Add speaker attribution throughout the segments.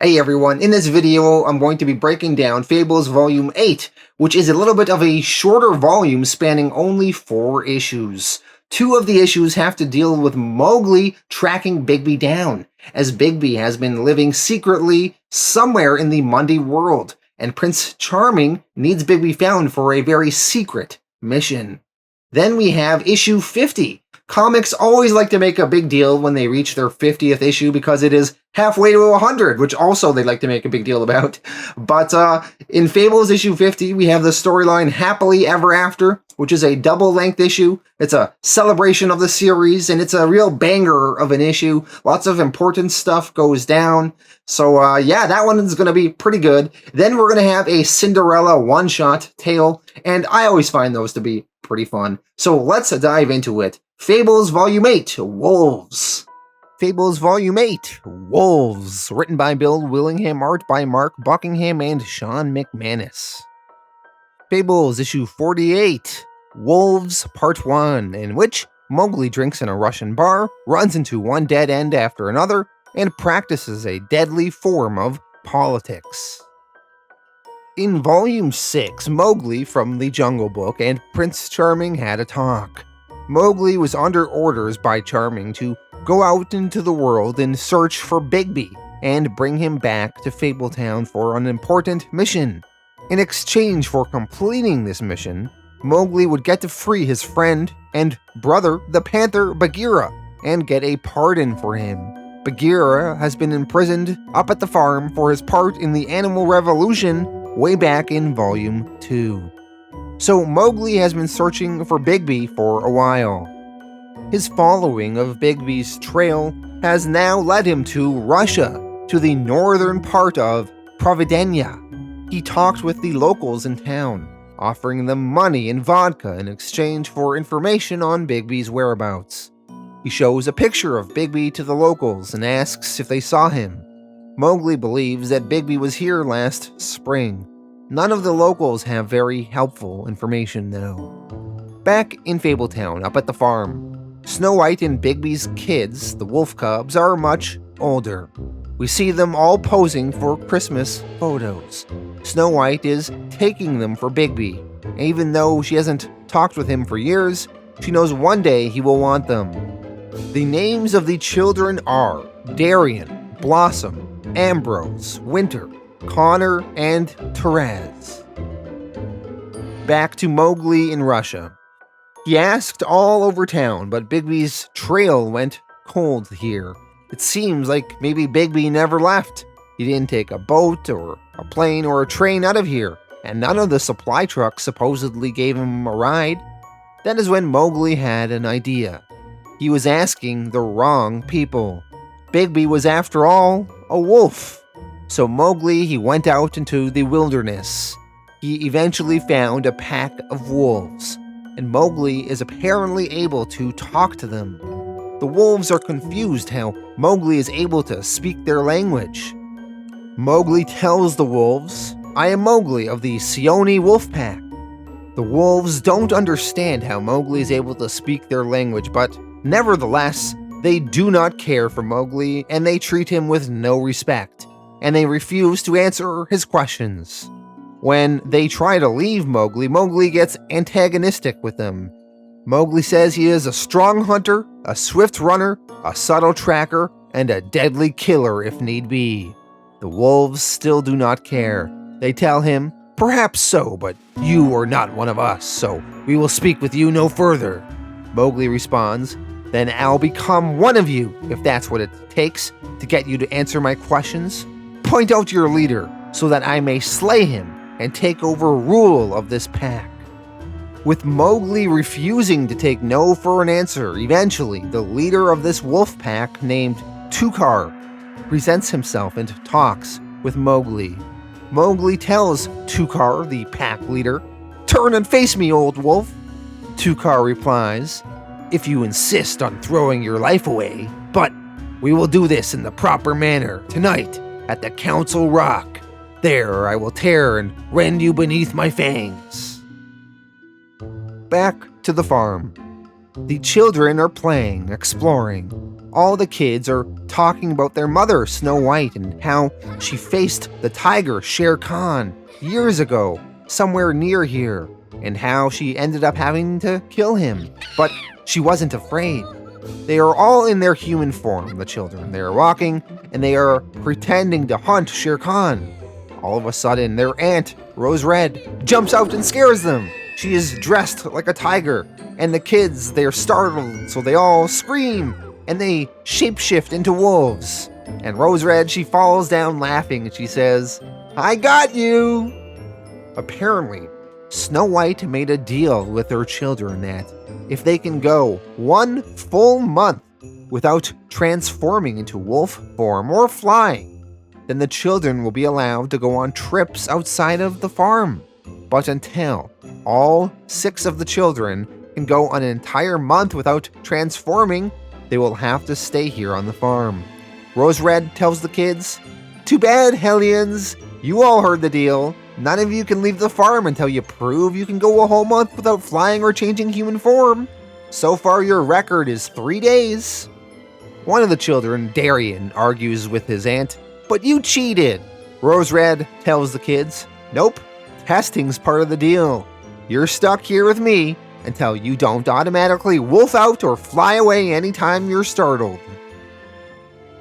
Speaker 1: Hey everyone, in this video I'm going to be breaking down Fables Volume 8, which is a little bit of a shorter volume spanning only 4 issues. 2 of the issues have to deal with Mowgli tracking Bigby down, as Bigby has been living secretly somewhere in the Mundy world, and Prince Charming needs Bigby found for a very secret mission. Then we have issue 50. Comics always like to make a big deal when they reach their 50th issue because it is halfway to 100, which also they like to make a big deal about. But in Fables issue 50, we have the storyline Happily Ever After, which is a double-length issue. It's a celebration of the series, and it's a real banger of an issue. Lots of important stuff goes down. So yeah, that one is going to be pretty good. Then we're going to have a Cinderella one-shot tale, and I always find those to be pretty fun. So let's dive into it. Fables Volume 8, Wolves. Fables Volume 8, Wolves, written by Bill Willingham, art by Mark Buckingham and Shawn McManus. Fables Issue 48, Wolves Part 1, in which Mowgli drinks in a Russian bar, runs into one dead end after another, and practices a deadly form of politics. In Volume 6, Mowgli from the Jungle Book and Prince Charming had a talk. Mowgli was under orders by Charming to go out into the world and search for Bigby and bring him back to Fabletown for an important mission. In exchange for completing this mission, Mowgli would get to free his friend and brother, the panther Bagheera, and get a pardon for him. Bagheera has been imprisoned up at the farm for his part in the animal revolution way back in Volume 2. So Mowgli has been searching for Bigby for a while. His following of Bigby's trail has now led him to Russia, to the northern part of Providenia. He talked with the locals in town, offering them money and vodka in exchange for information on Bigby's whereabouts. He shows a picture of Bigby to the locals and asks if they saw him. Mowgli believes that Bigby was here last spring. None of the locals have very helpful information though. Back in Fabletown, up at the farm, Snow White and Bigby's kids, the wolf cubs, are much older. We see them all posing for Christmas photos. Snow White is taking them for Bigby. Even though she hasn't talked with him for years, she knows one day he will want them. The names of the children are Darien, Blossom, Ambrose, Winter, Connor, and Therese. Back to Mowgli in Russia. He asked all over town, but Bigby's trail went cold here. It seems like maybe Bigby never left. He didn't take a boat or a plane or a train out of here, and none of the supply trucks supposedly gave him a ride. That is when Mowgli had an idea. He was asking the wrong people. Bigby was, after all, a wolf. So Mowgli, he went out into the wilderness. He eventually found a pack of wolves, and Mowgli is apparently able to talk to them. The wolves are confused how Mowgli is able to speak their language. Mowgli tells the wolves, "I am Mowgli of the Seoni wolf pack." The wolves don't understand how Mowgli is able to speak their language, but nevertheless, they do not care for Mowgli and they treat him with no respect, and they refuse to answer his questions. When they try to leave Mowgli, Mowgli gets antagonistic with them. Mowgli says he is a strong hunter, a swift runner, a subtle tracker, and a deadly killer if need be. The wolves still do not care. They tell him, "Perhaps so, but you are not one of us, so we will speak with you no further." Mowgli responds, "Then I'll become one of you, if that's what it takes to get you to answer my questions. Point out your leader, so that I may slay him and take over rule of this pack." With Mowgli refusing to take no for an answer, eventually the leader of this wolf pack, named Tukar, presents himself and talks with Mowgli. Mowgli tells Tukar, the pack leader, "Turn and face me, old wolf." Tukar replies, "If you insist on throwing your life away, but we will do this in the proper manner tonight at the Council Rock. There I will tear and rend you beneath my fangs." Back to the farm. The children are playing, exploring. All the kids are talking about their mother, Snow White, and how she faced the tiger, Shere Khan, years ago, somewhere near here, and how she ended up having to kill him. But she wasn't afraid. They are all in their human form, the children. They are walking, and they are pretending to hunt Shere Khan. All of a sudden, their aunt, Rose Red, jumps out and scares them. She is dressed like a tiger, and the kids, they are startled, so they all scream, and they shapeshift into wolves. And Rose Red, she falls down laughing, and she says, "I got you!" Apparently, Snow White made a deal with her children that if they can go 1 full month without transforming into wolf form or flying, then the children will be allowed to go on trips outside of the farm. But until all 6 of the children can go an entire month without transforming, they will have to stay here on the farm. Rose Red tells the kids, "Too bad, Hellions. You all heard the deal. None of you can leave the farm until you prove you can go a whole month without flying or changing human form. So far, your record is 3 days." One of the children, Darian, argues with his aunt, "But you cheated." Rose Red tells the kids, "Nope, testing's part of the deal. You're stuck here with me until you don't automatically wolf out or fly away anytime you're startled."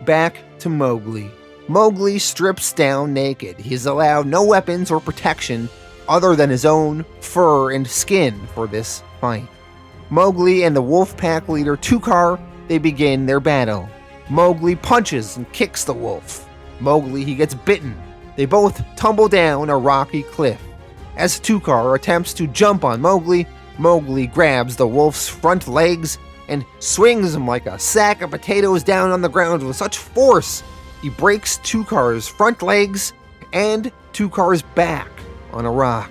Speaker 1: Back to Mowgli. Mowgli strips down naked. He is allowed no weapons or protection other than his own fur and skin for this fight. Mowgli and the wolf pack leader Tukar, they begin their battle. Mowgli punches and kicks the wolf. Mowgli, he gets bitten. They both tumble down a rocky cliff. As Tukar attempts to jump on Mowgli, Mowgli grabs the wolf's front legs and swings him like a sack of potatoes down on the ground with such force he breaks Tukar's front legs and Tukar's back on a rock.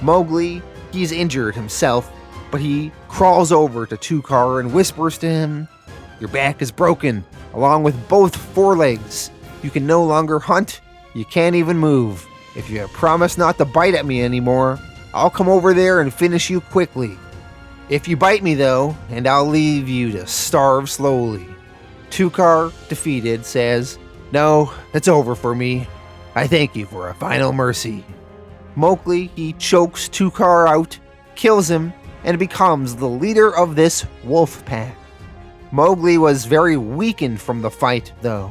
Speaker 1: Mowgli, he's injured himself, but he crawls over to Tukar and whispers to him, "Your back is broken, along with both forelegs. You can no longer hunt, you can't even move. If you promise not to bite at me anymore, I'll come over there and finish you quickly. If you bite me though, and I'll leave you to starve slowly." Tukar, defeated, says, "No, it's over for me. I thank you for a final mercy." Mowgli, he chokes Tukar out, kills him, and becomes the leader of this wolf pack. Mowgli was very weakened from the fight, though.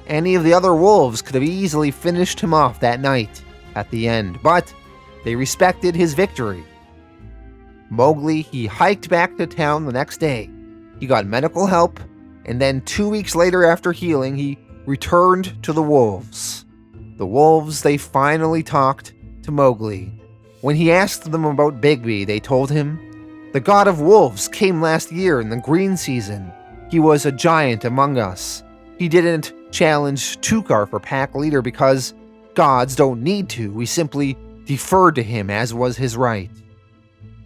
Speaker 1: Any of the other wolves could have easily finished him off that night at the end, but they respected his victory. Mowgli, he hiked back to town the next day. He got medical help, and then 2 weeks later after healing, he returned to the wolves. The wolves, they finally talked to Mowgli. When he asked them about Bigby, they told him, "The god of wolves came last year in the green season. He was a giant among us. He didn't challenge Tukar for pack leader because gods don't need to. We simply deferred to him as was his right."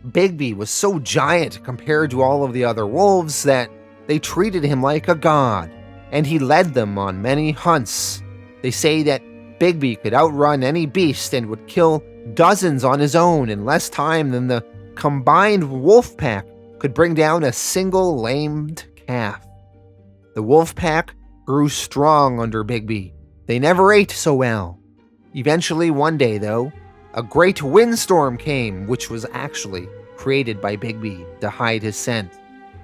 Speaker 1: Bigby was so giant compared to all of the other wolves that they treated him like a god, and he led them on many hunts. They say that Bigby could outrun any beast and would kill dozens on his own in less time than the combined wolf pack could bring down a single lamed calf. The wolf pack grew strong under Bigby. They never ate so well. Eventually, one day though, a great windstorm came, which was actually created by Bigby to hide his scent.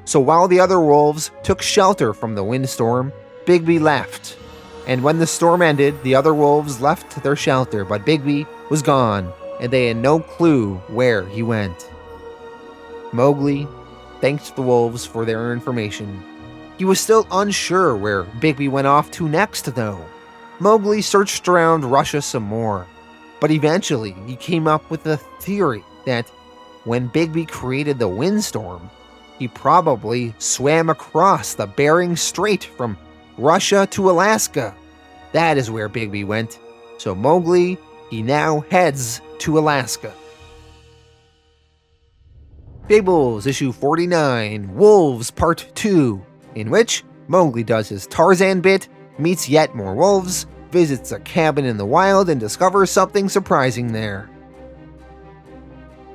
Speaker 1: So while the other wolves took shelter from the windstorm, Bigby left. And when the storm ended, the other wolves left their shelter, but Bigby was gone, and they had no clue where he went. Mowgli thanked the wolves for their information. He was still unsure where Bigby went off to next, though. Mowgli searched around Russia some more, but eventually he came up with a theory that when Bigby created the windstorm, he probably swam across the Bering Strait from Russia to Alaska. That is where Bigby went. So Mowgli, he now heads to Alaska. Fables issue 49, Wolves Part 2, in which Mowgli does his Tarzan bit, meets yet more wolves, visits a cabin in the wild, and discovers something surprising there.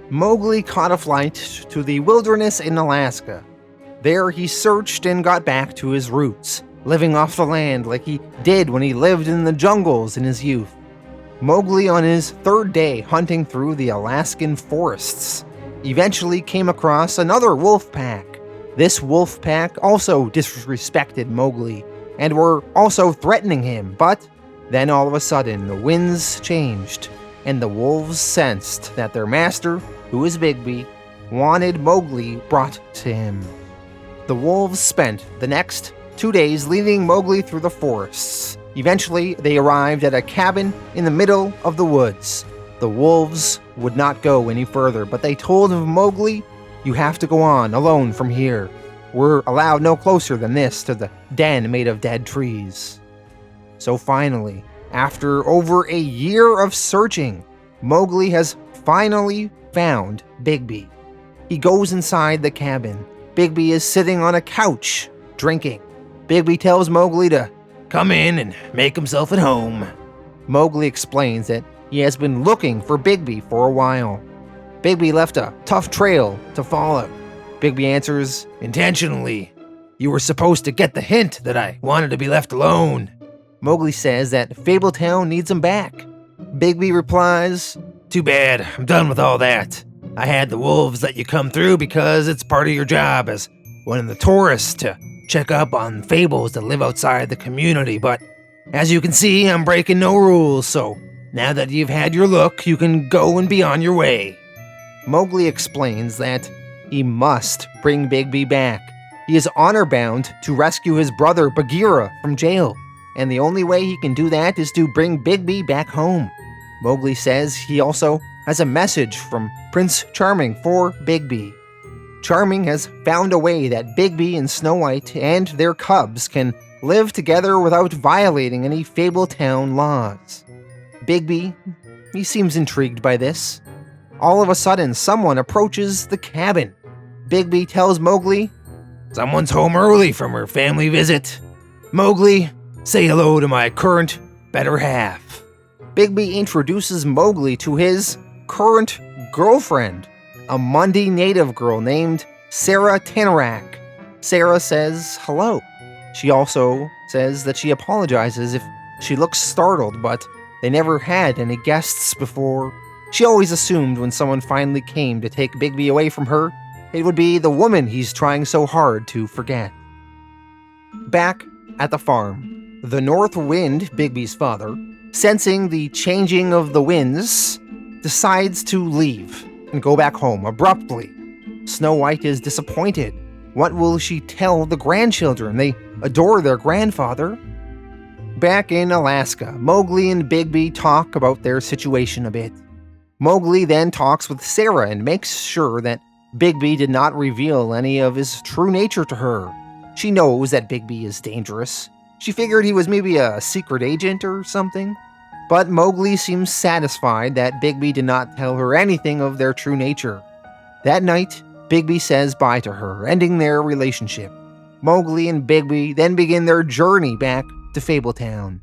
Speaker 1: Mowgli caught a flight to the wilderness in Alaska. There he searched and got back to his roots, living off the land like he did when he lived in the jungles in his youth. Mowgli, on his third day hunting through the Alaskan forests, eventually came across another wolf pack. This wolf pack also disrespected Mowgli and were also threatening him, but then all of a sudden the winds changed and the wolves sensed that their master, who is Bigby, wanted Mowgli brought to him. The wolves spent the next 2 days leading Mowgli through the forests. Eventually, they arrived at a cabin in the middle of the woods. The wolves would not go any further, but they told Mowgli, "You have to go on alone from here. We're allowed no closer than this to the den made of dead trees." So finally, after over a year of searching, Mowgli has finally found Bigby. He goes inside the cabin. Bigby is sitting on a couch, drinking. Bigby tells Mowgli to come in and make himself at home. Mowgli explains that he has been looking for Bigby for a while. Bigby left a tough trail to follow. Bigby answers, "Intentionally. You were supposed to get the hint that I wanted to be left alone." Mowgli says that Fabletown needs him back. Bigby replies, "Too bad, I'm done with all that. I had the wolves let you come through because it's part of your job as one of the tourists to check up on fables that live outside the community, but as you can see, I'm breaking no rules, so now that you've had your look, you can go and be on your way." Mowgli explains that he must bring Bigby back. He is honor-bound to rescue his brother Bagheera from jail, and the only way he can do that is to bring Bigby back home. Mowgli says he also has a message from Prince Charming for Bigby. Charming has found a way that Bigby and Snow White and their cubs can live together without violating any Fabletown laws. Bigby, he seems intrigued by this. All of a sudden, someone approaches the cabin. Bigby tells Mowgli, "Someone's home early from her family visit. Mowgli, say hello to my current better half." Bigby introduces Mowgli to his current girlfriend, a Mundi native girl named Sarah Tanarak. Sarah says hello. She also says that she apologizes if she looks startled, but they never had any guests before. She always assumed when someone finally came to take Bigby away from her, it would be the woman he's trying so hard to forget. Back at the farm, the North Wind, Bigby's father, sensing the changing of the winds, decides to leave and go back home abruptly. Snow White is disappointed. What will she tell the grandchildren? They adore their grandfather. Back in Alaska, Mowgli and Bigby talk about their situation a bit. Mowgli then talks with Sarah and makes sure that Bigby did not reveal any of his true nature to her. She knows that Bigby is dangerous. She figured he was maybe a secret agent or something. But Mowgli seems satisfied that Bigby did not tell her anything of their true nature. That night, Bigby says bye to her, ending their relationship. Mowgli and Bigby then begin their journey back to Fabletown.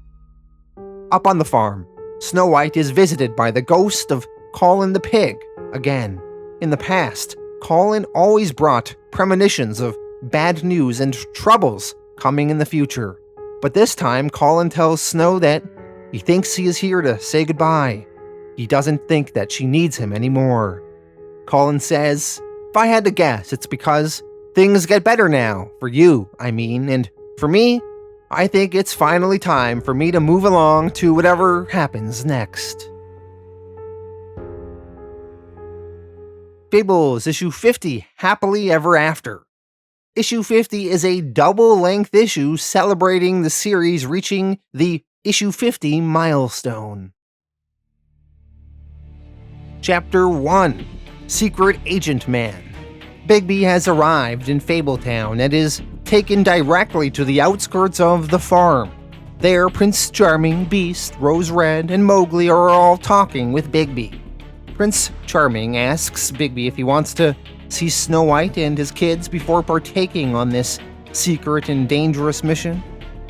Speaker 1: Up on the farm, Snow White is visited by the ghost of Colin the pig again. In the past, Colin always brought premonitions of bad news and troubles coming in the future. But this time, Colin tells Snow that he thinks he is here to say goodbye. He doesn't think that she needs him anymore. Colin says, "If I had to guess, it's because things get better now. For you, I mean, and for me, I think it's finally time for me to move along to whatever happens next." Fables Issue 50, Happily Ever After. Issue 50 is a double-length issue celebrating the series reaching the Issue 50 milestone. Chapter 1, Secret Agent Man. Bigby has arrived in Fabletown and is taken directly to the outskirts of the farm. There, Prince Charming, Beast, Rose Red, and Mowgli are all talking with Bigby. Prince Charming asks Bigby if he wants to see Snow White and his kids before partaking on this secret and dangerous mission.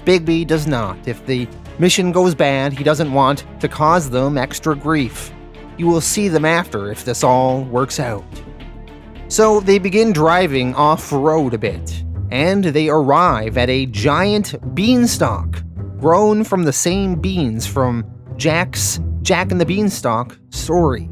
Speaker 1: Bigby does not. If the mission goes bad, he doesn't want to cause them extra grief. You will see them after if this all works out. So they begin driving off-road a bit, and they arrive at a giant beanstalk, grown from the same beans from Jack's Jack and the Beanstalk story.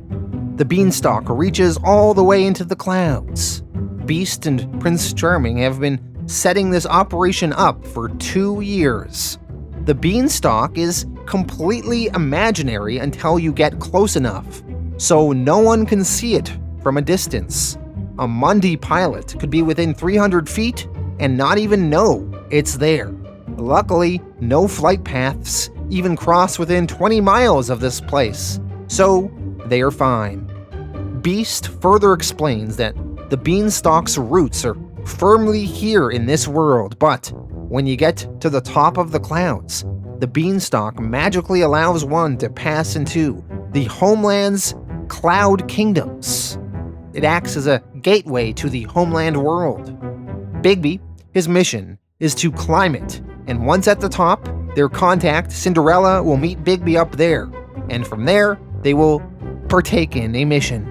Speaker 1: The beanstalk reaches all the way into the clouds. Beast and Prince Charming have been setting this operation up for 2 years. The beanstalk is completely imaginary until you get close enough, so no one can see it from a distance. A Mundi pilot could be within 300 feet and not even know it's there. Luckily, no flight paths even cross within 20 miles of this place, so they are fine. Beast further explains that the beanstalk's roots are firmly here in this world, but when you get to the top of the clouds, the beanstalk magically allows one to pass into the homeland's cloud kingdoms. It acts as a gateway to the homeland world. Bigby, his mission is to climb it, and once at the top, their contact, Cinderella, will meet Bigby up there, and from there, they will partake in a mission.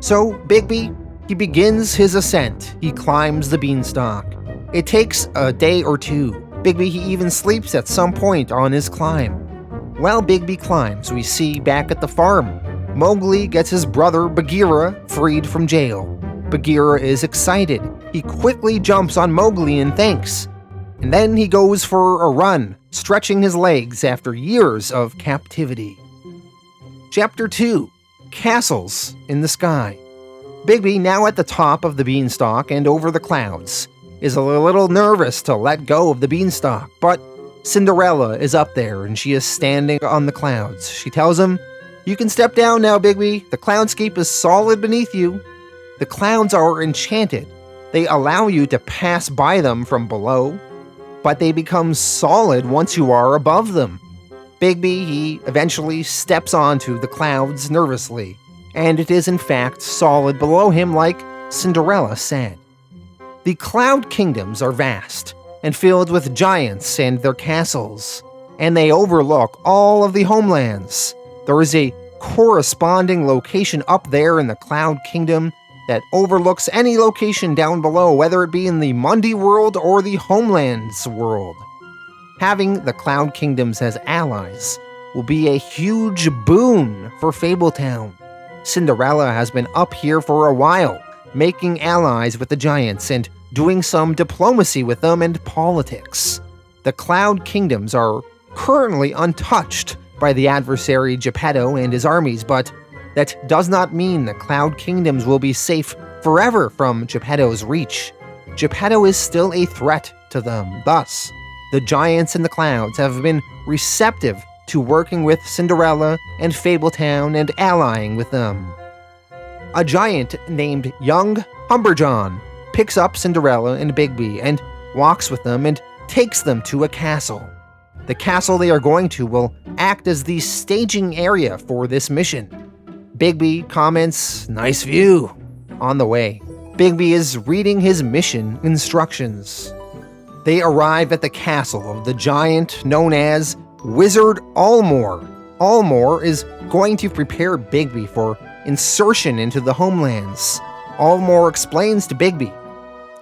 Speaker 1: So, Bigby, he begins his ascent. He climbs the beanstalk. It takes a day or two. Bigby, he even sleeps at some point on his climb. While Bigby climbs, we see back at the farm, Mowgli gets his brother Bagheera freed from jail. Bagheera is excited. He quickly jumps on Mowgli in thanks. And then he goes for a run, stretching his legs after years of captivity. Chapter 2: Castles in the Sky. Bigby, now at the top of the beanstalk and over the clouds, is a little nervous to let go of the beanstalk, but Cinderella is up there and she is standing on the clouds. She tells him, "You can step down now, Bigby. The cloudscape is solid beneath you." The clouds are enchanted. They allow you to pass by them from below, but they become solid once you are above them. Bigby, he eventually steps onto the clouds nervously, and it is in fact solid below him like Cinderella said. The Cloud Kingdoms are vast and filled with giants and their castles, and they overlook all of the homelands. There is a corresponding location up there in the Cloud Kingdom that overlooks any location down below, whether it be in the Mundi world or the Homelands world. Having the Cloud Kingdoms as allies will be a huge boon for Fabletown. Cinderella has been up here for a while, making allies with the giants and doing some diplomacy with them and politics. The Cloud Kingdoms are currently untouched by the adversary Geppetto and his armies, but that does not mean the Cloud Kingdoms will be safe forever from Geppetto's reach. Geppetto is still a threat to them. Thus, the giants in the clouds have been receptive to working with Cinderella and Fabletown and allying with them. A giant named Young Humberjohn picks up Cinderella and Bigby and walks with them and takes them to a castle. The castle they are going to will act as the staging area for this mission. Bigby comments, "Nice view," on the way. Bigby is reading his mission instructions. They arrive at the castle of the giant known as Wizard Allmore. Allmore is going to prepare Bigby for insertion into the homelands. Allmore explains to Bigby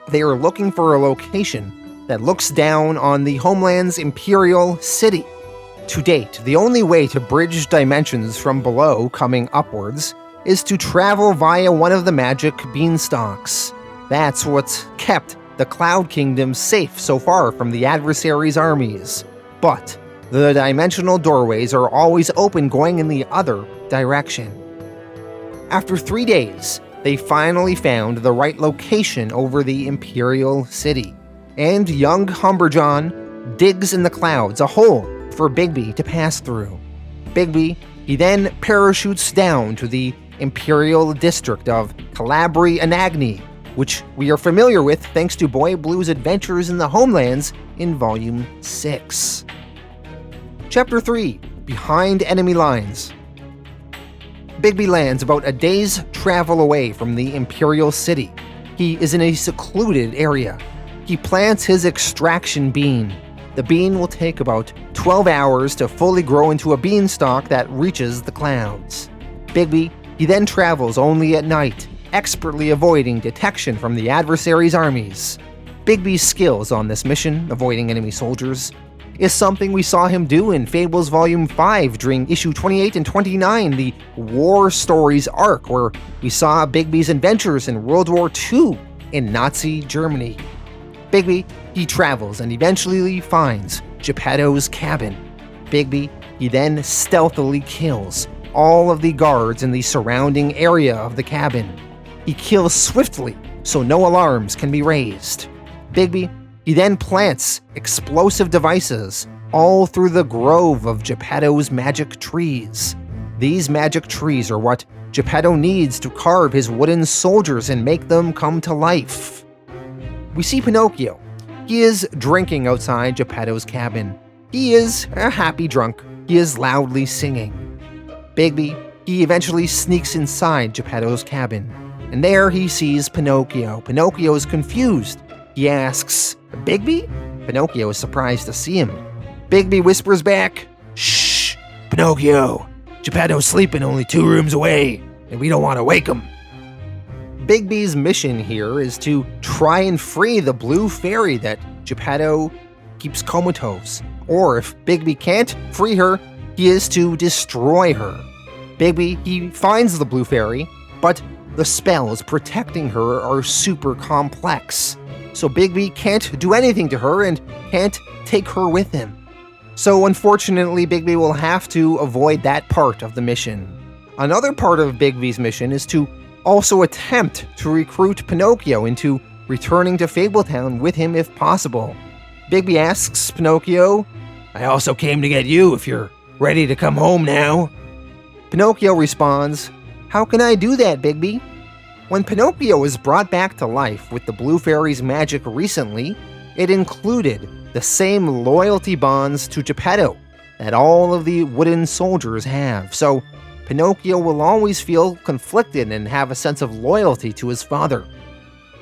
Speaker 1: they are looking for a location that looks down on the homeland's imperial city. To date, the only way to bridge dimensions from below coming upwards is to travel via one of the magic beanstalks. That's what's kept the Cloud Kingdom safe so far from the adversary's armies. But the dimensional doorways are always open going in the other direction. After 3 days, they finally found the right location over the imperial city, and young Humberjohn digs in the clouds a hole for Bigby to pass through. Bigby, he then parachutes down to the imperial district of Calabri Anagni, which we are familiar with thanks to Boy Blue's adventures in the homelands in Volume 6. Chapter 3: Behind Enemy Lines. Bigby lands about a day's travel away from the imperial city. He is in a secluded area. He plants his extraction bean. The bean will take about 12 hours to fully grow into a beanstalk that reaches the clouds. Bigby, he then travels only at night. expertly avoiding detection from the adversary's armies. Bigby's skills on this mission, avoiding enemy soldiers, is something we saw him do in Fables Volume 5 during issue 28 and 29, the War Stories arc, where we saw Bigby's adventures in World War II in Nazi Germany. Bigby, he travels and eventually finds Geppetto's cabin. Bigby, he then stealthily kills all of the guards in the surrounding area of the cabin. He kills swiftly so no alarms can be raised. Bigby, he then plants explosive devices all through the grove of Geppetto's magic trees. These magic trees are what Geppetto needs to carve his wooden soldiers and make them come to life. We see Pinocchio. He is drinking outside Geppetto's cabin. He is a happy drunk. He is loudly singing. Bigby, he eventually sneaks inside Geppetto's cabin, and there he sees Pinocchio. Pinocchio is confused. He asks, "Bigby?" Pinocchio is surprised to see him. Bigby whispers back, "Shh, Pinocchio. Geppetto's sleeping only 2 rooms away, and we don't want to wake him." Bigby's mission here is to try and free the blue fairy that Geppetto keeps comatose. Or if Bigby can't free her, he is to destroy her. Bigby, he finds the blue fairy, but the spells protecting her are super complex. So Bigby can't do anything to her and can't take her with him. So unfortunately, Bigby will have to avoid that part of the mission. Another part of Bigby's mission is to also attempt to recruit Pinocchio into returning to Fabletown with him if possible. Bigby asks Pinocchio, "I also came to get you if you're ready to come home now." Pinocchio responds, "How can I do that, Bigby?" When Pinocchio was brought back to life with the Blue Fairy's magic recently, it included the same loyalty bonds to Geppetto that all of the wooden soldiers have, so Pinocchio will always feel conflicted and have a sense of loyalty to his father.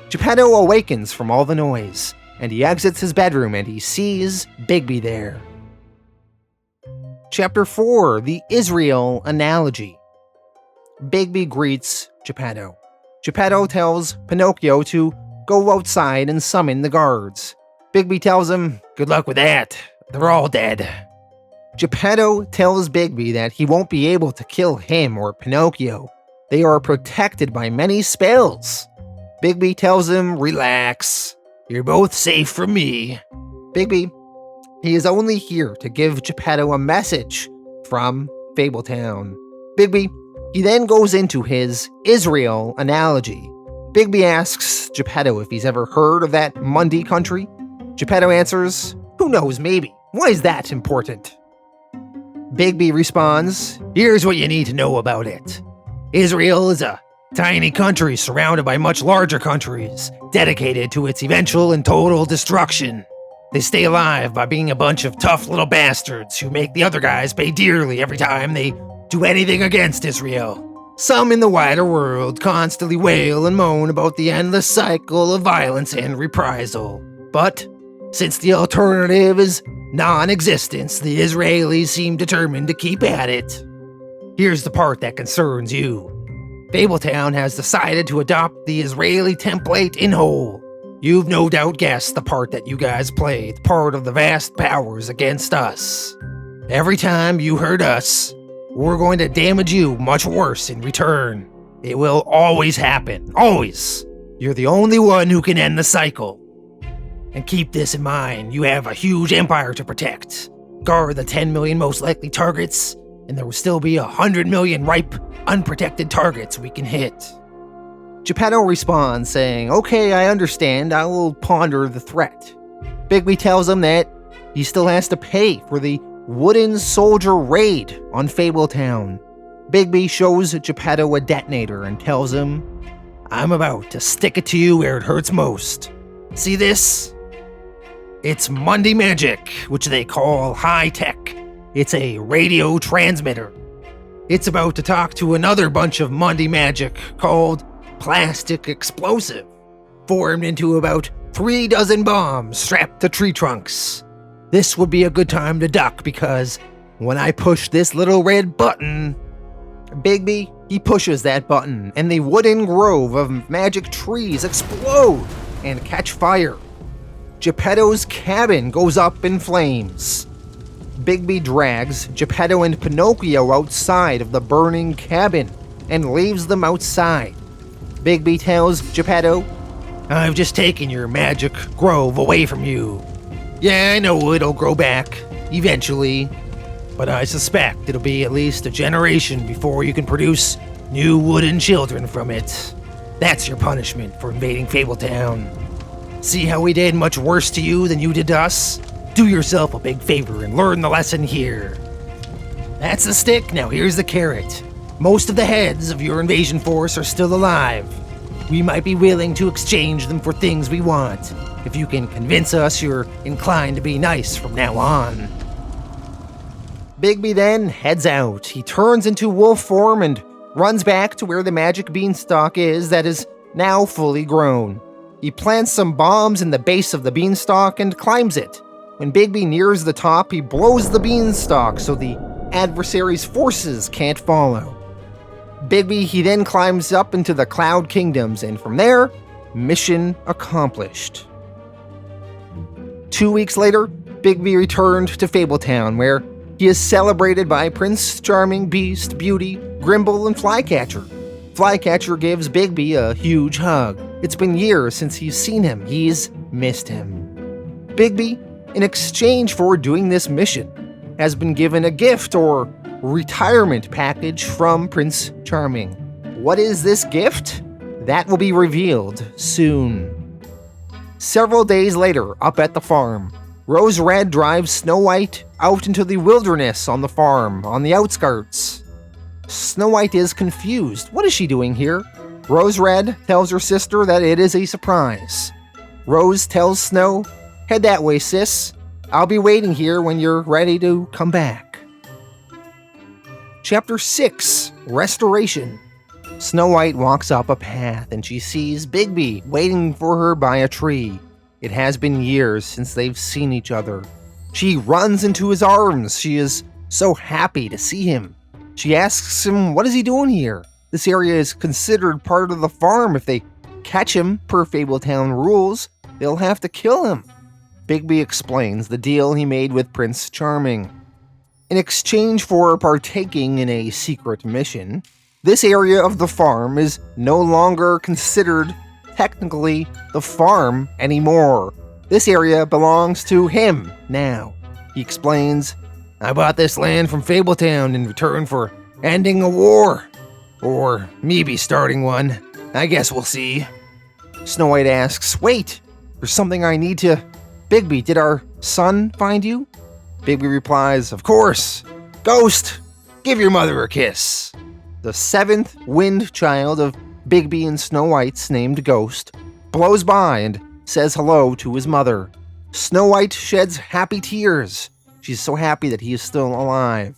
Speaker 1: Geppetto awakens from all the noise, and he exits his bedroom and he sees Bigby there. Chapter 4, The Israel Analogy. Bigby greets Geppetto. Geppetto tells Pinocchio to go outside and summon the guards. Bigby tells him, "Good luck with that. They're all dead." Geppetto tells Bigby that he won't be able to kill him or Pinocchio. They are protected by many spells. Bigby tells him, "Relax. You're both safe from me." Bigby, he is only here to give Geppetto a message from Fabletown. Bigby, he then goes into his Israel analogy. Bigby asks Geppetto if he's ever heard of that Mundy country. Geppetto answers, "Who knows, maybe. Why is that important?" Bigby responds, "Here's what you need to know about it. Israel is a tiny country surrounded by much larger countries, dedicated to its eventual and total destruction. They stay alive by being a bunch of tough little bastards who make the other guys pay dearly every time they do anything against Israel. Some in the wider world constantly wail and moan about the endless cycle of violence and reprisal. But since the alternative is non-existence, the Israelis seem determined to keep at it. Here's the part that concerns you. Fabletown has decided to adopt the Israeli template in whole. You've no doubt guessed the part that you guys played, part of the vast powers against us. Every time you hurt us, we're going to damage you much worse in return. It will always happen, always. You're the only one who can end the cycle. And keep this in mind, you have a huge empire to protect. Guard the 10 million most likely targets, and there will still be 100 million ripe, unprotected targets we can hit." Geppetto responds saying, "Okay, I understand, I will ponder the threat." Bigby tells him that he still has to pay for the wooden soldier raid on Fabletown. Bigby shows Geppetto a detonator and tells him, "I'm about to stick it to you where it hurts most. See this? It's Mundy magic, which they call high-tech. It's a radio transmitter. It's about to talk to another bunch of Mundy magic called plastic explosive, formed into about 3 dozen bombs strapped to tree trunks. This would be a good time to duck because when I push this little red button, Bigby, he pushes that button, and the wooden grove of magic trees explode and catch fire. Geppetto's cabin goes up in flames. Bigby drags Geppetto and Pinocchio outside of the burning cabin and leaves them outside. Bigby tells Geppetto, "I've just taken your magic grove away from you. Yeah, I know it'll grow back, eventually, but I suspect it'll be at least a generation before you can produce new wooden children from it. That's your punishment for invading Fabletown. See how we did much worse to you than you did to us? Do yourself a big favor and learn the lesson here. That's the stick, now here's the carrot. Most of the heads of your invasion force are still alive. We might be willing to exchange them for things we want, if you can convince us you're inclined to be nice from now on." Bigby then heads out. He turns into wolf form and runs back to where the magic beanstalk is that is now fully grown. He plants some bombs in the base of the beanstalk and climbs it. When Bigby nears the top, he blows the beanstalk so the adversary's forces can't follow. Bigby, he then climbs up into the Cloud Kingdoms, and from there, mission accomplished. 2 weeks later, Bigby returned to Fabletown, where he is celebrated by Prince Charming, Beast, Beauty, Grimble, and Flycatcher. Flycatcher gives Bigby a huge hug. It's been years since he's seen him. He's missed him. Bigby, in exchange for doing this mission, has been given a gift or retirement package from Prince Charming. What is this gift? That will be revealed soon. Several days later, up at the farm, Rose Red drives Snow White out into the wilderness on the farm, on the outskirts. Snow White is confused. What is she doing here? Rose Red tells her sister that it is a surprise. Rose tells Snow, "Head that way, sis. I'll be waiting here when you're ready to come back." Chapter 6, Restoration. Snow White walks up a path and she sees Bigby waiting for her by a tree. It has been years since they've seen each other. She runs into his arms. She is so happy to see him. She asks him, what is he doing here? This area is considered part of the farm. If they catch him per Fabletown rules, they'll have to kill him. Bigby explains the deal he made with Prince Charming. In exchange for partaking in a secret mission, this area of the farm is no longer considered technically the farm anymore. This area belongs to him now. He explains, "I bought this land from Fabletown in return for ending a war. Or maybe starting one. I guess we'll see." Snow White asks, "Wait, there's something I need to..." "Bigby, did our son find you?" Bigby replies, "Of course. Ghost, give your mother a kiss." The 7th wind child of Bigby and Snow White's, named Ghost, blows by and says hello to his mother. Snow White sheds happy tears. She's so happy that he is still alive.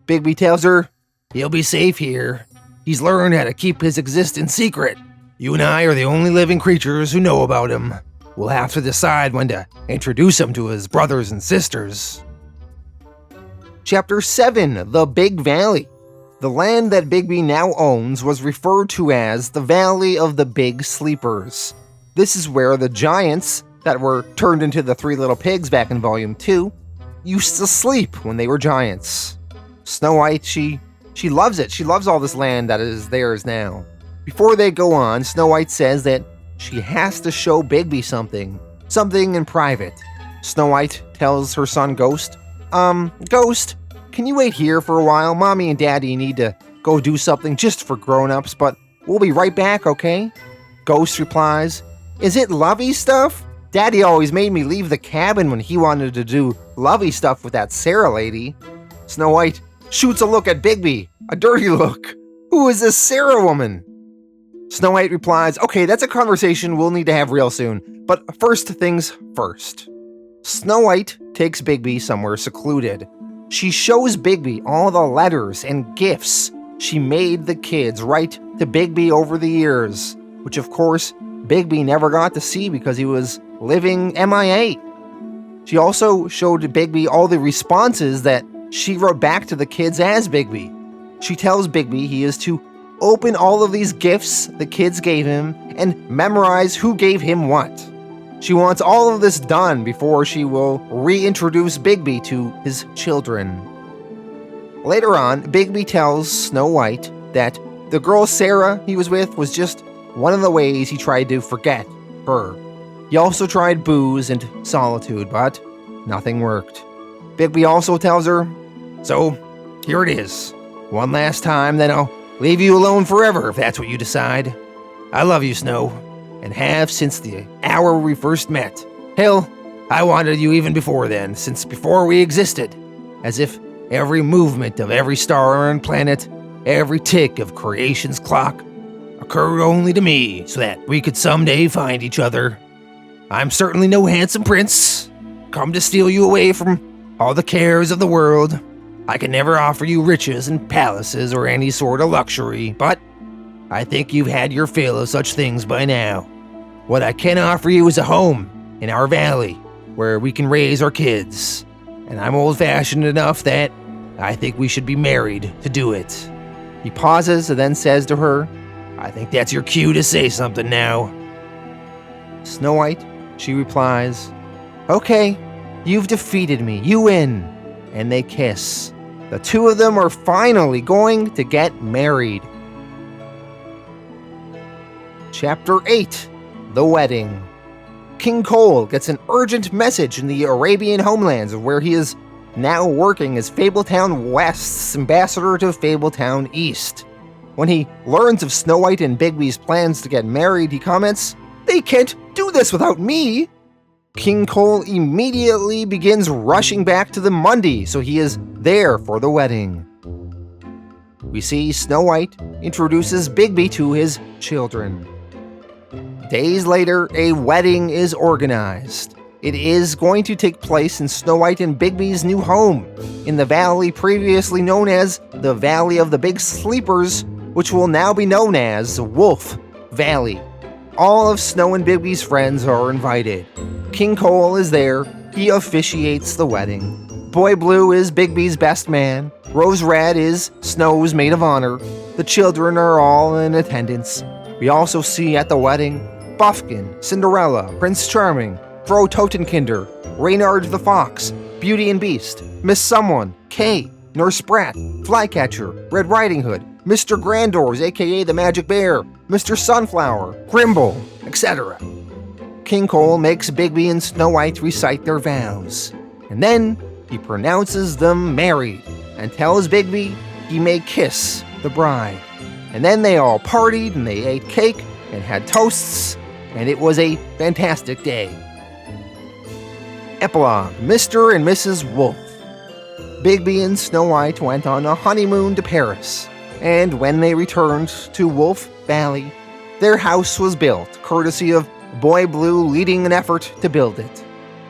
Speaker 1: Bigby tells her, "He'll be safe here. He's learned how to keep his existence secret. You and I are the only living creatures who know about him. We'll have to decide when to introduce him to his brothers and sisters." Chapter 7, The Big Valley. The land that Bigby now owns was referred to as the Valley of the Big Sleepers. This is where the giants that were turned into the 3 little pigs back in Volume 2 used to sleep when they were giants. Snow White, she loves it. She loves all this land that is theirs now. Before they go on, Snow White says that she has to show Bigby something in private. Snow White tells her son Ghost, Ghost, can you wait here for a while? Mommy and Daddy need to go do something just for grown-ups, but we'll be right back, okay?" Ghost replies, "Is it lovey stuff? Daddy always made me leave the cabin when he wanted to do lovey stuff with that Sarah lady." Snow White shoots a look at Bigby, a dirty look. "Who is this Sarah woman?" Snow White replies, "Okay, that's a conversation we'll need to have real soon, but first things first." Snow White takes Bigby somewhere secluded. She shows Bigby all the letters and gifts she made the kids write to Bigby over the years, which of course Bigby never got to see because he was living MIA. She also showed Bigby all the responses that she wrote back to the kids as Bigby. She tells Bigby he is to open all of these gifts the kids gave him and memorize who gave him what. She wants all of this done before she will reintroduce Bigby to his children. Later on, Bigby tells Snow White that the girl Sarah he was with was just one of the ways he tried to forget her. He also tried booze and solitude, but nothing worked. Bigby also tells her, "So, here it is. One last time, then I'll leave you alone forever if that's what you decide. I love you, Snow, and have since the hour we first met. Hell, I wanted you even before then, since before we existed. As if every movement of every star and planet, every tick of creation's clock, occurred only to me so that we could someday find each other. I'm certainly no handsome prince, come to steal you away from all the cares of the world. I can never offer you riches and palaces or any sort of luxury, but I think you've had your fill of such things by now. What I can offer you is a home in our valley where we can raise our kids, and I'm old-fashioned enough that I think we should be married to do it." He pauses and then says to her, "I think that's your cue to say something now." Snow White, she replies, "Okay, you've defeated me, you win." And they kiss. The two of them are finally going to get married. Chapter 8, The Wedding. King Cole gets an urgent message in the Arabian homelands where he is now working as Fabletown West's ambassador to Fabletown East. When he learns of Snow White and Bigby's plans to get married, he comments, "They can't do this without me." King Cole immediately begins rushing back to the Mundi, so he is there for the wedding. We see Snow White introduces Bigby to his children. Days later, a wedding is organized. It is going to take place in Snow White and Bigby's new home, in the valley previously known as the Valley of the Big Sleepers, which will now be known as Wolf Valley. All of Snow and Bigby's friends are invited. King Cole is there. He officiates the wedding. Boy Blue is Bigby's best man. Rose Red is Snow's maid of honor. The children are all in attendance. We also see at the wedding Buffkin, Cinderella, Prince Charming, Fro Totenkinder, Reynard the Fox, Beauty and Beast, Miss Someone, Kay, Nurse Sprat, Flycatcher, Red Riding Hood, Mr. Grandors aka the Magic Bear, Mr. Sunflower, Grimble, etc. King Cole makes Bigby and Snow White recite their vows, and then he pronounces them married and tells Bigby he may kiss the bride. And then they all partied and they ate cake and had toasts, and it was a fantastic day. Epilogue: Mr. and Mrs. Wolf. Bigby and Snow White went on a honeymoon to Paris, and when they returned to Wolf Valley, their house was built, courtesy of Boy Blue leading an effort to build it.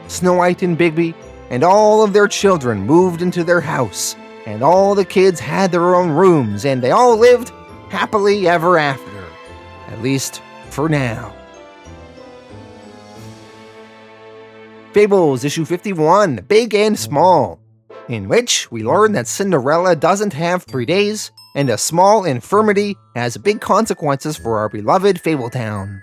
Speaker 1: Snow White and Bigby and all of their children moved into their house, and all the kids had their own rooms, and they all lived happily ever after. At least for now. Fables issue 51, Big and Small, in which we learn that Cinderella doesn't have 3 days, and a small infirmity has big consequences for our beloved Fabletown.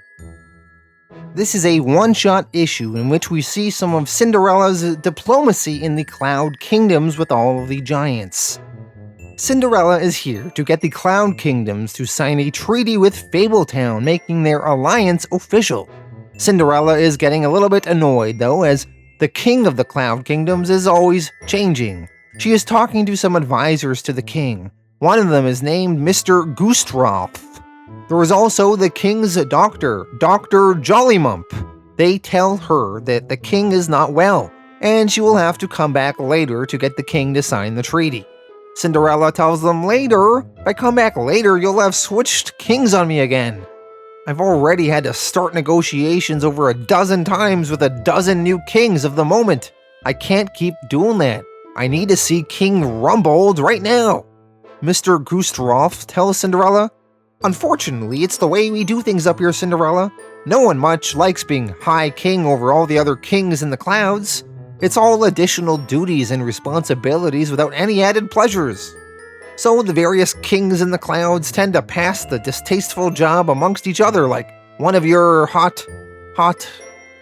Speaker 1: This is a one-shot issue in which we see some of Cinderella's diplomacy in the Cloud Kingdoms with all of the giants. Cinderella is here to get the Cloud Kingdoms to sign a treaty with Fabletown, making their alliance official. Cinderella is getting a little bit annoyed, though, as the king of the Cloud Kingdoms is always changing. She is talking to some advisors to the king. One of them is named Mr. Goostrolf. There is also the king's doctor, Dr. Jollymump. They tell her that the king is not well, and she will have to come back later to get the king to sign the treaty. Cinderella tells them later, "If I come back later, you'll have switched kings on me again. I've already had to start negotiations over a dozen times with a dozen new kings of the moment. I can't keep doing that. I need to see King Rumbold right now." Mr. Goostrolf tells Cinderella, "Unfortunately, it's the way we do things up here, Cinderella. No one much likes being High King over all the other kings in the clouds. It's all additional duties and responsibilities without any added pleasures." So the various kings in the clouds tend to pass the distasteful job amongst each other like one of your hot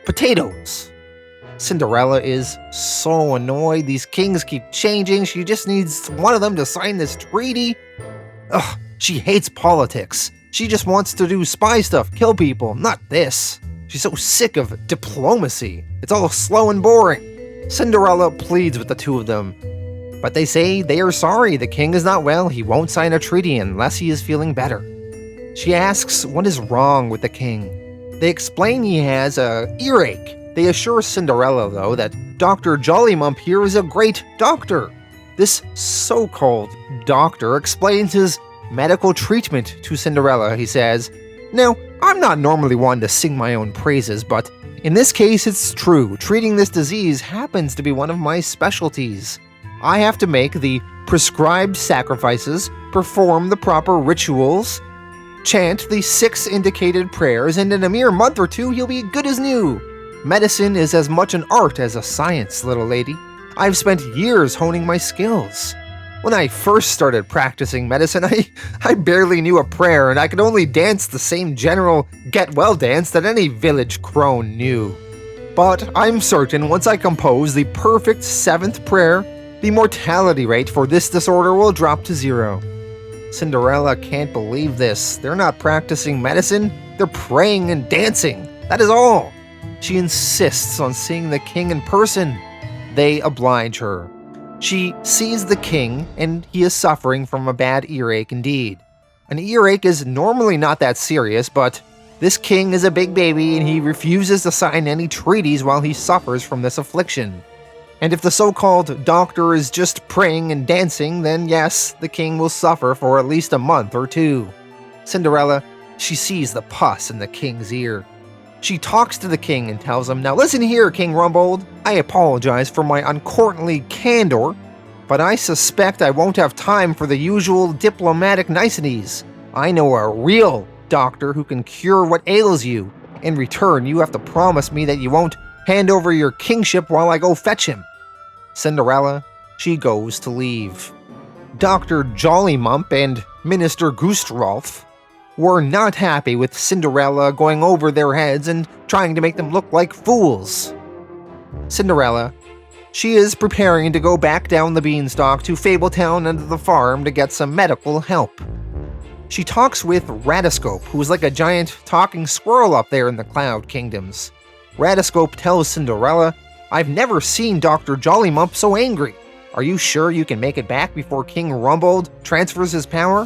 Speaker 1: potatoes. Cinderella is so annoyed. These kings keep changing. She just needs one of them to sign this treaty. Ugh, she hates politics. She just wants to do spy stuff, kill people, not this. She's so sick of diplomacy. It's all slow and boring. Cinderella pleads with the two of them, but they say they are sorry. The king is not well. He won't sign a treaty unless he is feeling better. She asks what is wrong with the king. They explain he has a earache. They assure Cinderella, though, that Dr. Jollymump here is a great doctor. This so-called doctor explains his medical treatment to Cinderella. He says, "Now, I'm not normally one to sing my own praises, but in this case it's true. Treating this disease happens to be one of my specialties. I have to make the prescribed sacrifices, perform the proper rituals, chant the 6 indicated prayers, and in a mere month or 2 he'll be good as new. Medicine is as much an art as a science, little lady. I've spent years honing my skills. When I first started practicing medicine, I barely knew a prayer, and I could only dance the same general get-well dance that any village crone knew. But I'm certain once I compose the perfect 7th prayer, the mortality rate for this disorder will drop to 0. Cinderella can't believe this. They're not practicing medicine, they're praying and dancing. That is all. She insists on seeing the king in person. They oblige her. She sees the king, and he is suffering from a bad earache indeed. An earache is normally not that serious, but this king is a big baby and he refuses to sign any treaties while he suffers from this affliction. And if the so-called doctor is just praying and dancing, then yes, the king will suffer for at least a month or 2. Cinderella, she sees the pus in the king's ear. She talks to the king and tells him, "Now listen here, King Rumbold. I apologize for my uncourtly candor, but I suspect I won't have time for the usual diplomatic niceties. I know a real doctor who can cure what ails you. In return, you have to promise me that you won't hand over your kingship while I go fetch him." Cinderella, she goes to leave. Dr. Jollymump and Minister Goostrolf were not happy with Cinderella going over their heads and trying to make them look like fools. Cinderella, she is preparing to go back down the beanstalk to Fabletown under the farm to get some medical help. She talks with Radiscope, who is like a giant talking squirrel up there in the Cloud Kingdoms. Radiscope tells Cinderella, "I've never seen Dr. Jollymump so angry. Are you sure you can make it back before King Rumbold transfers his power?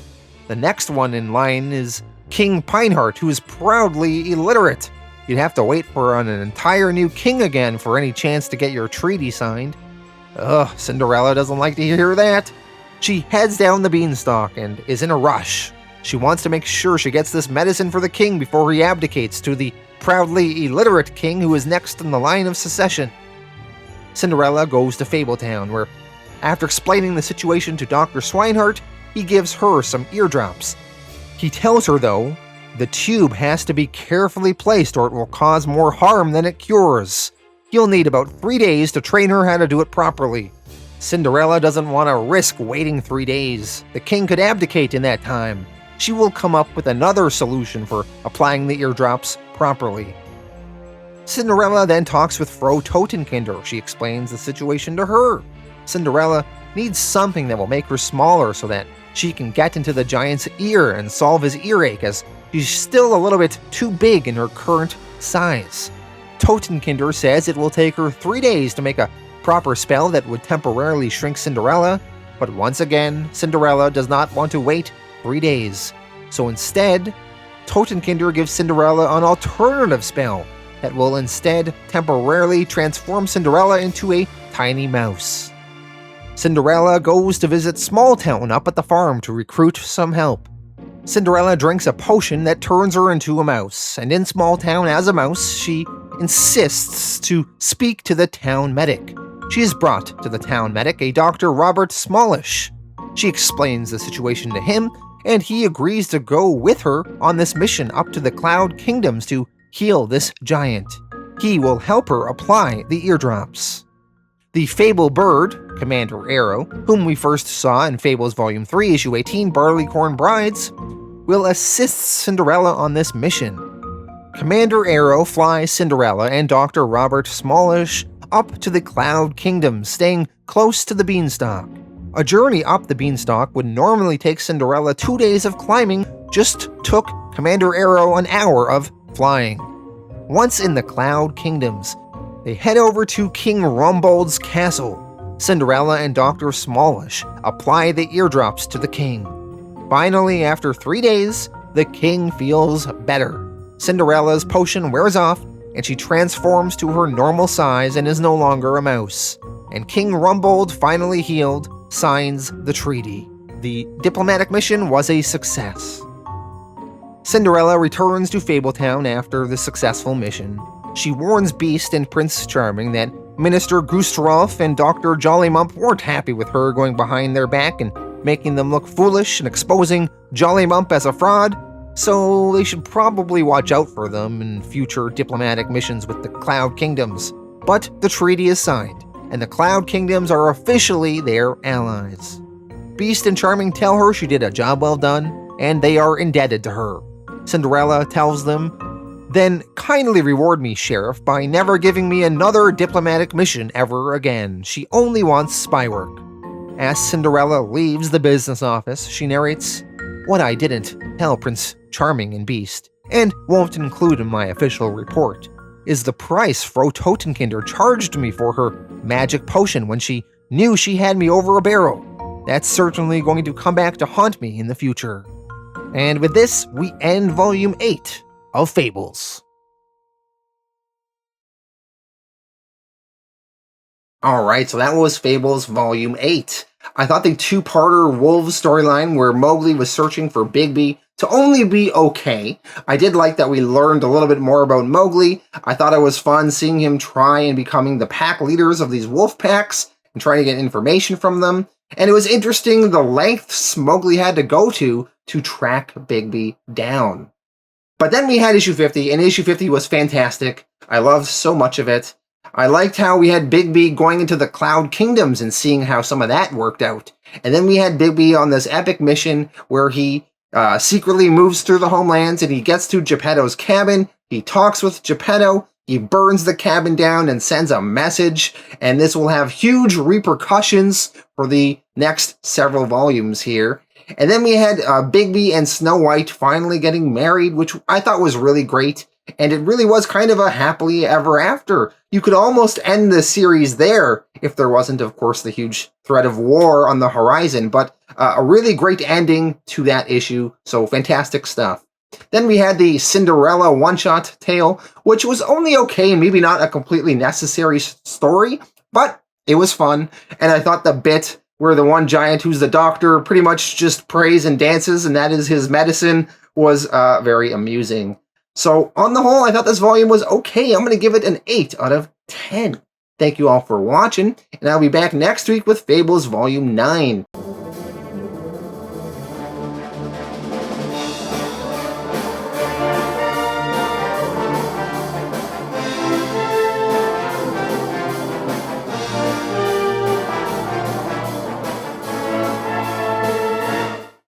Speaker 1: The next one in line is King Pineheart, who is proudly illiterate. You'd have to wait for an entire new king again for any chance to get your treaty signed." Ugh, Cinderella doesn't like to hear that. She heads down the beanstalk and is in a rush. She wants to make sure she gets this medicine for the king before he abdicates to the proudly illiterate king who is next in the line of succession. Cinderella goes to Fabletown, where, after explaining the situation to Dr. Swinehart, he gives her some eardrops. He tells her, though, the tube has to be carefully placed or it will cause more harm than it cures. He'll need about 3 days to train her how to do it properly. Cinderella doesn't want to risk waiting 3 days. The king could abdicate in that time. She will come up with another solution for applying the eardrops properly. Cinderella then talks with Frau Totenkinder. She explains the situation to her. Cinderella needs something that will make her smaller so that she can get into the giant's ear and solve his earache, as she's still a little bit too big in her current size. Totenkinder says it will take her 3 days to make a proper spell that would temporarily shrink Cinderella, but once again, Cinderella does not want to wait 3 days. So instead, Totenkinder gives Cinderella an alternative spell that will instead temporarily transform Cinderella into a tiny mouse. Cinderella goes to visit Smalltown up at the farm to recruit some help. Cinderella drinks a potion that turns her into a mouse, and in Smalltown as a mouse, she insists to speak to the town medic. She is brought to the town medic, a Dr. Robert Smallish. She explains the situation to him, and he agrees to go with her on this mission up to the Cloud Kingdoms to heal this giant. He will help her apply the eardrops. The Fable Bird, Commander Arrow, whom we first saw in Fables Volume 3, Issue 18, Barleycorn Brides, will assist Cinderella on this mission. Commander Arrow flies Cinderella and Dr. Robert Smallish up to the Cloud Kingdom, staying close to the beanstalk. A journey up the beanstalk would normally take Cinderella 2 days of climbing, just took Commander Arrow an hour of flying. Once in the Cloud Kingdoms, they head over to King Rumbold's castle. Cinderella and Dr. Smallish apply the eardrops to the king. Finally, after 3 days, the king feels better. Cinderella's potion wears off, and she transforms to her normal size and is no longer a mouse. And King Rumbold, finally healed, signs the treaty. The diplomatic mission was a success. Cinderella returns to Fabletown after the successful mission. She warns Beast and Prince Charming that Minister Goostrolf and Dr. Jollymump weren't happy with her going behind their back and making them look foolish and exposing Jollymump as a fraud, so they should probably watch out for them in future diplomatic missions with the Cloud Kingdoms. But the treaty is signed, and the Cloud Kingdoms are officially their allies. Beast and Charming tell her she did a job well done, and they are indebted to her. Cinderella tells them, "Then kindly reward me, Sheriff, by never giving me another diplomatic mission ever again. She only wants spy work." As Cinderella leaves the business office, she narrates, "What I didn't tell Prince Charming and Beast, and won't include in my official report, is the price Frau Totenkinder charged me for her magic potion when she knew she had me over a barrel. That's certainly going to come back to haunt me in the future." And with this, we end Volume 8 of Fables. Alright, so that was Fables Volume 8. I thought the two-parter Wolves storyline where Mowgli was searching for Bigby to only be okay. I did like that we learned a little bit more about Mowgli. I thought it was fun seeing him try and becoming the pack leaders of these wolf packs and trying to get information from them. And it was interesting the lengths Mowgli had to go to track Bigby down. But then we had issue 50, and issue 50 was fantastic. I loved so much of it. I liked how we had Bigby going into the Cloud Kingdoms and seeing how some of that worked out. And then we had Bigby on this epic mission where he secretly moves through the homelands and he gets to Geppetto's cabin. He talks with Geppetto. He burns the cabin down and sends a message. And this will have huge repercussions for the next several volumes here. And then we had Bigby and Snow White finally getting married, which I thought was really great. And it really was kind of a happily ever after. You could almost end the series there if there wasn't, of course, the huge threat of war on the horizon. But a really great ending to that issue, so fantastic stuff. Then we had the Cinderella one-shot tale, which was only okay, maybe not a completely necessary story, but it was fun. And I thought the bit where the one giant who's the doctor pretty much just prays and dances, and that is his medicine, was very amusing. So, on the whole, I thought this volume was okay. I'm going to give it an 8 out of 10. Thank you all for watching, and I'll be back next week with Fables Volume 9.